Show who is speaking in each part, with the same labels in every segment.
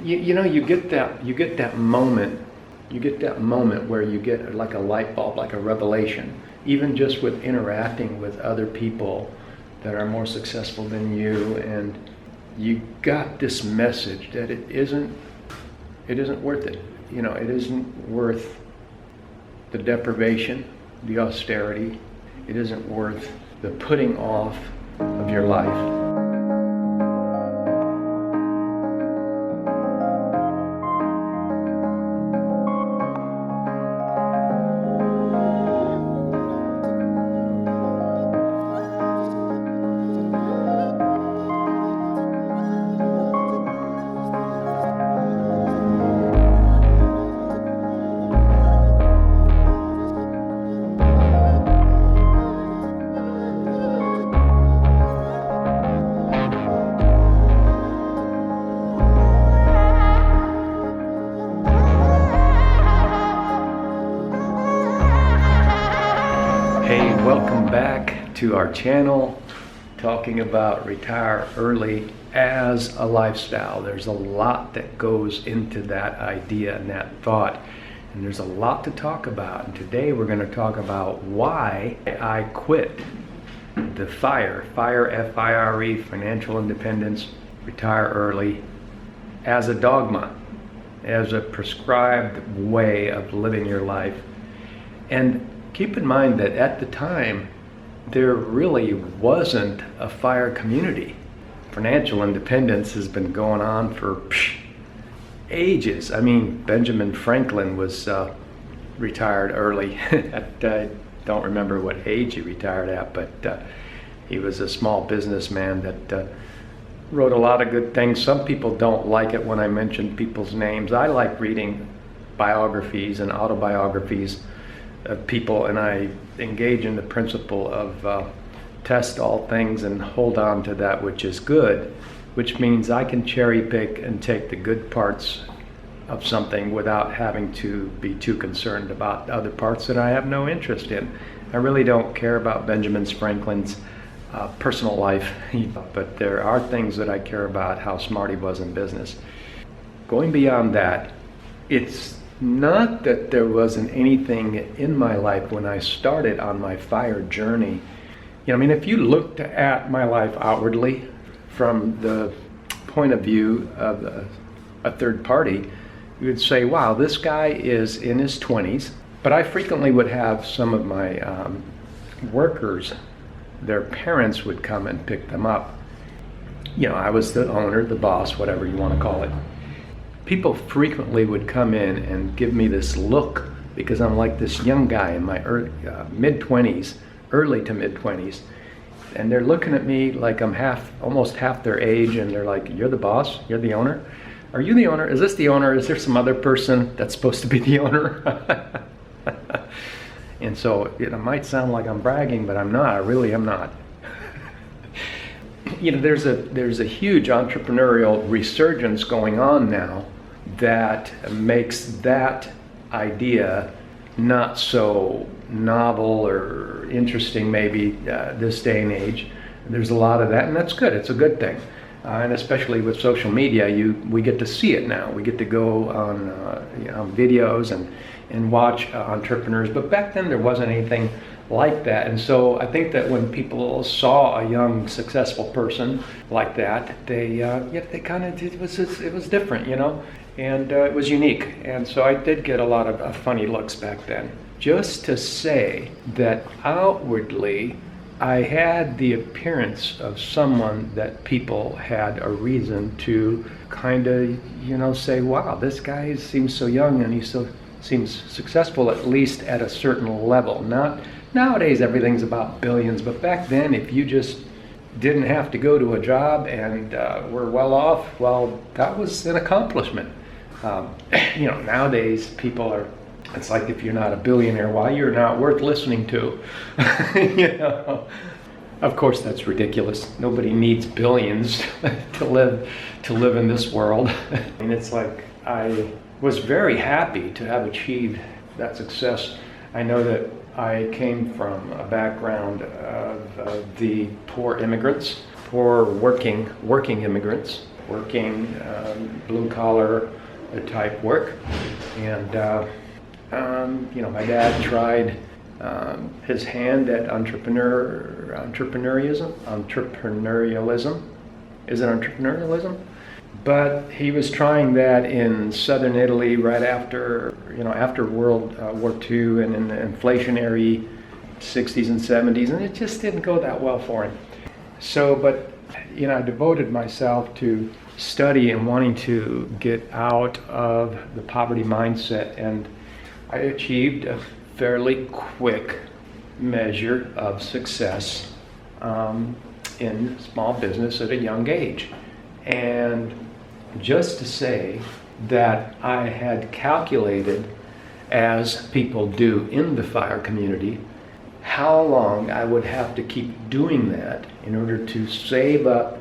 Speaker 1: You know, you get that moment where you get like a light bulb, like a revelation, even just with interacting with other people that are more successful than you, and you got this message that it isn't worth it. You know, it isn't worth the deprivation, the austerity. It isn't worth the putting off of your life. Welcome back to our channel, talking about retire early as a lifestyle. There's a lot that goes into that idea and that thought, and there's a lot to talk about. And today we're going to talk about why I quit the FIRE, F-I-R-E, financial independence, retire early, as a dogma, as a prescribed way of living your life. And keep in mind that at the time, there really wasn't a FIRE community. Financial independence has been going on for ages. I mean, Benjamin Franklin was retired early. I don't remember what age he retired at, but he was a small businessman that wrote a lot of good things. Some people don't like it when I mention people's names. I like reading biographies and autobiographies of people, and I engage in the principle of test all things and hold on to that which is good, which means I can cherry pick and take the good parts of something without having to be too concerned about other parts that I have no interest in. I really don't care about Benjamin Franklin's personal life, but there are things that I care about, how smart he was in business. Going beyond that, it's not that there wasn't anything in my life when I started on my FIRE journey. You know, I mean, if you looked at my life outwardly from the point of view of a third party, you would say, wow, this guy is in his 20s. But I frequently would have some of my workers, their parents would come and pick them up. You know, I was the owner, the boss, whatever you want to call it. People frequently would come in and give me this look because I'm like this young guy in my mid-20s, early to mid-20s, and they're looking at me like I'm almost half their age, and they're like, you're the boss? You're the owner? Are you the owner? Is this the owner? Is there some other person that's supposed to be the owner? And so it might sound like I'm bragging, but I'm not. I really am not. You know, there's a huge entrepreneurial resurgence going on now that makes that idea not so novel or interesting maybe this day and age. There's a lot of that, and that's good. It's a good thing. And especially with social media, we get to see it now. We get to go on videos and watch entrepreneurs. But back then there wasn't anything like that. And so I think that when people saw a young successful person like that, they kind of, it was different, you know, and it was unique. And so I did get a lot of funny looks back then. Just to say that outwardly I had the appearance of someone that people had a reason to kind of, you know, say, wow, this guy seems so young and seems successful, at least at a certain level. Nowadays everything's about billions, but back then if you just didn't have to go to a job and were well off, well, that was an accomplishment. You know, nowadays it's like if you're not a billionaire, why you're not worth listening to. You know, of course that's ridiculous. Nobody needs billions to live in this world. And it's like I was very happy to have achieved that success. I know that I came from a background of the poor immigrants, poor working immigrants, working blue collar type work. And my dad tried his hand at entrepreneurialism. Is it entrepreneurialism? But he was trying that in southern Italy right after World War II and in the inflationary 60s and 70s, and it just didn't go that well for him. So, but I devoted myself to study and wanting to get out of the poverty mindset, and I achieved a fairly quick measure of success in small business at a young age. And just to say that I had calculated, as people do in the fire community, how long I would have to keep doing that in order to save up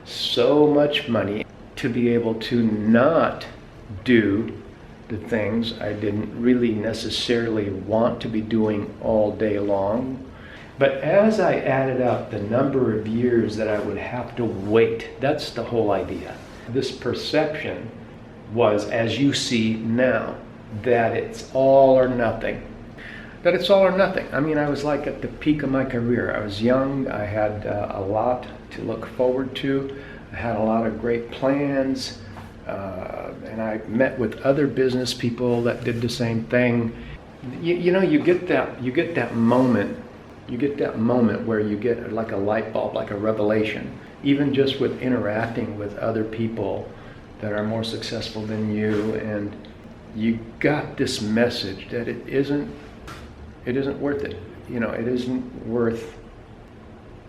Speaker 1: so much money to be able to not do the things I didn't really necessarily want to be doing all day long. But as I added up the number of years that I would have to wait, that's the whole idea. This perception was, as you see now, that it's all or nothing. That it's all or nothing. I mean, I was like at the peak of my career. I was young. I had a lot to look forward to. I had a lot of great plans. And I met with other business people that did the same thing. You get that moment. You get that moment where you get like a light bulb, like a revelation, even just with interacting with other people that are more successful than you, and you got this message that it isn't worth it. It isn't worth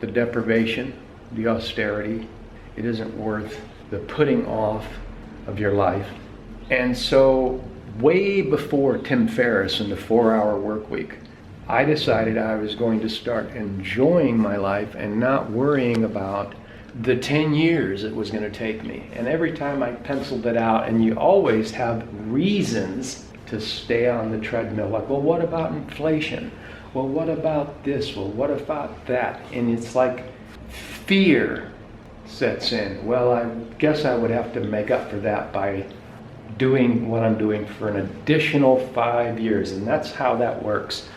Speaker 1: the deprivation, the austerity. It isn't worth the putting off of your life. And so way before Tim Ferriss and the 4-hour work week, I decided I was going to start enjoying my life and not worrying about the 10 years it was going to take me. And every time I penciled it out, and you always have reasons to stay on the treadmill, like, well, what about inflation? Well, what about this? Well, what about that? And it's like fear sets in. Well, I guess I would have to make up for that by doing what I'm doing for an additional 5 years, and that's how that works.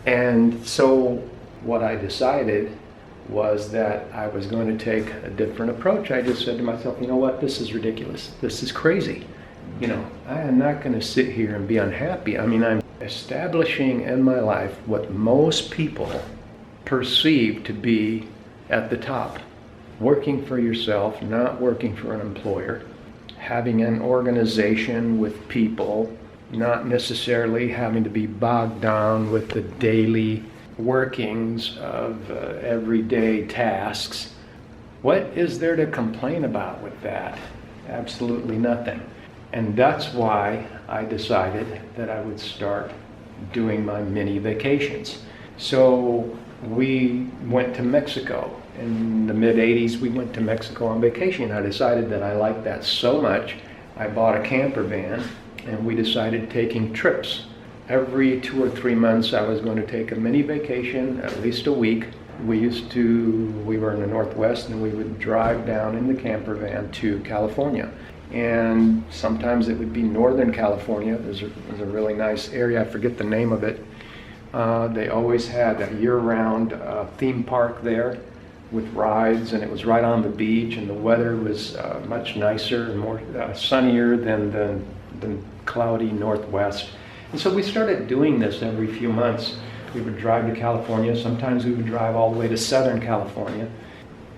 Speaker 1: And so what I decided was that I was going to take a different approach. I just said to myself, you know what, this is ridiculous. This is crazy. I am not going to sit here and be unhappy. I mean, I'm establishing in my life what most people perceive to be at the top. Working for yourself, not working for an employer. Having an organization with people, not necessarily having to be bogged down with the daily workings of everyday tasks. What is there to complain about with that? Absolutely nothing. And that's why I decided that I would start doing my mini vacations. So we went to Mexico. In the mid-'80s, we went to Mexico on vacation. I decided that I liked that so much, I bought a camper van, and we decided taking trips. Every 2 or 3 months, I was going to take a mini vacation, at least a week. We were in the Northwest, and we would drive down in the camper van to California. And sometimes it would be Northern California. There's a really nice area, I forget the name of it. They always had a year-round theme park there with rides, and it was right on the beach, and the weather was much nicer and more sunnier than the cloudy Northwest. And so we started doing this every few months. We would drive to California. Sometimes we would drive all the way to Southern California.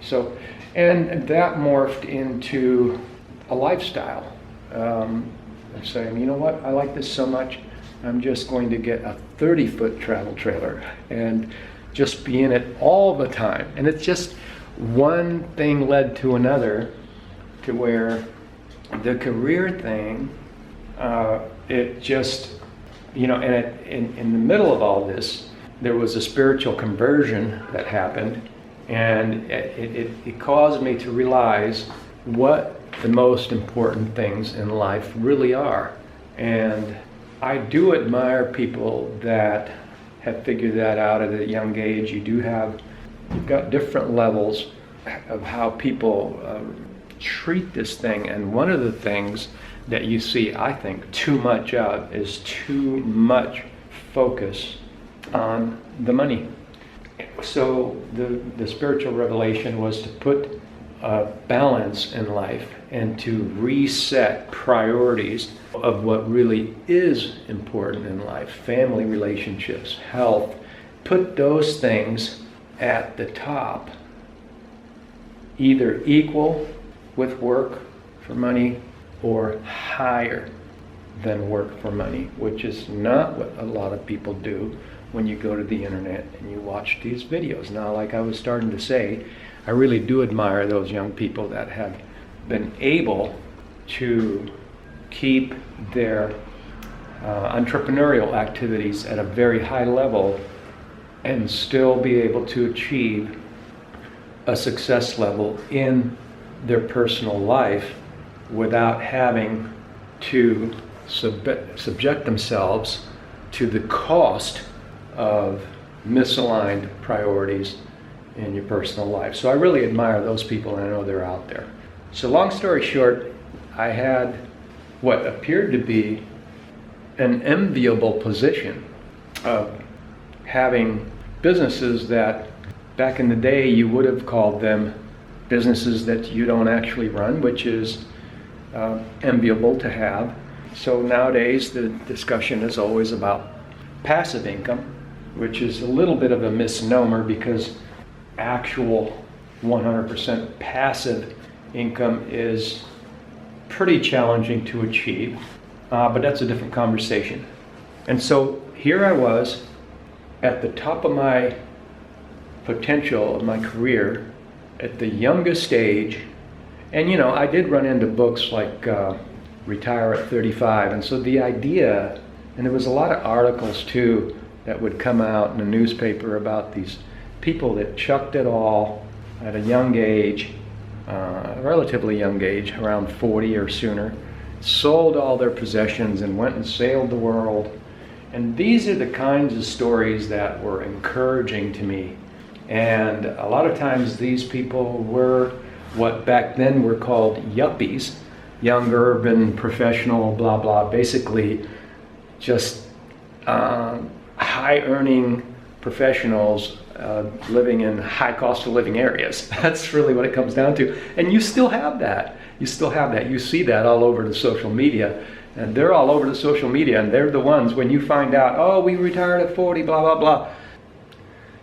Speaker 1: So, and that morphed into a lifestyle. Saying, you know what, I like this so much, I'm just going to get a 30-foot travel trailer and just be in it all the time. And it's just one thing led to another, to where the career thing, it just, and in the middle of all this, there was a spiritual conversion that happened, and it caused me to realize what the most important things in life really are. And I do admire people that have figured that out at a young age. You've got different levels of how people treat this thing. And one of the things that you see, I think, too much of is too much focus on the money. So the spiritual revelation was to put a balance in life and to reset priorities of what really is important in life: family relationships, health. Put those things at the top, either equal with work for money or higher than work for money, which is not what a lot of people do when you go to the internet and you watch these videos. Now, like I was starting to say, I really do admire those young people that have been able to keep their entrepreneurial activities at a very high level and still be able to achieve a success level in their personal life without having to subject themselves to the cost of misaligned priorities in your personal life. So I really admire those people, and I know they're out there. So long story short, I had what appeared to be an enviable position of having businesses that back in the day you would have called them businesses that you don't actually run, which is enviable to have. So nowadays the discussion is always about passive income, which is a little bit of a misnomer because actual 100% passive income is pretty challenging to achieve, but that's a different conversation. And so here I was at the top of my potential of my career at the youngest age. And you know, I did run into books like Retire at 35, and so the idea, and there was a lot of articles too that would come out in the newspaper about these people that chucked it all at a young age, a relatively young age, around 40 or sooner, sold all their possessions and went and sailed the world. And these are the kinds of stories that were encouraging to me. And a lot of times these people were what back then were called yuppies, young urban professional, blah, blah, basically just high earning professionals living in high cost of living areas. That's really what it comes down to. And you still have that. You still have that. You see that all over the social media. And they're all over the social media, and they're the ones when you find out, oh, we retired at 40, blah, blah, blah.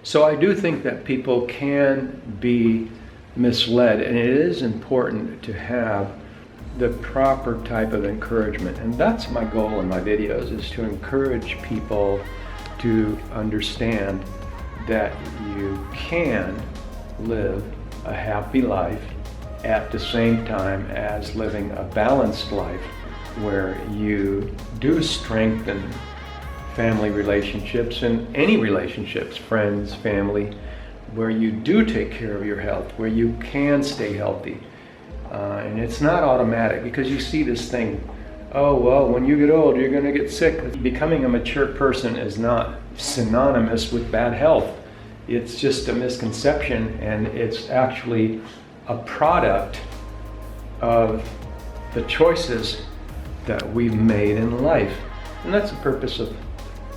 Speaker 1: So I do think that people can be misled, and it is important to have the proper type of encouragement. And that's my goal in my videos, is to encourage people to understand that you can live a happy life at the same time as living a balanced life where you do strengthen family relationships and any relationships, friends, family, where you do take care of your health, where you can stay healthy. And it's not automatic, because you see this thing, oh, well, when you get old, you're going to get sick. Becoming a mature person is not synonymous with bad health. It's just a misconception, and it's actually a product of the choices that we've made in life. And that's the purpose of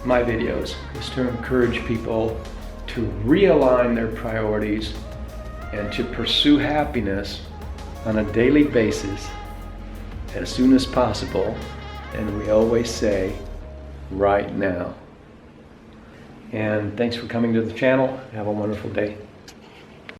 Speaker 1: my videos, is to encourage people to realign their priorities and to pursue happiness on a daily basis as soon as possible. And we always say, right now. And thanks for coming to the channel. Have a wonderful day.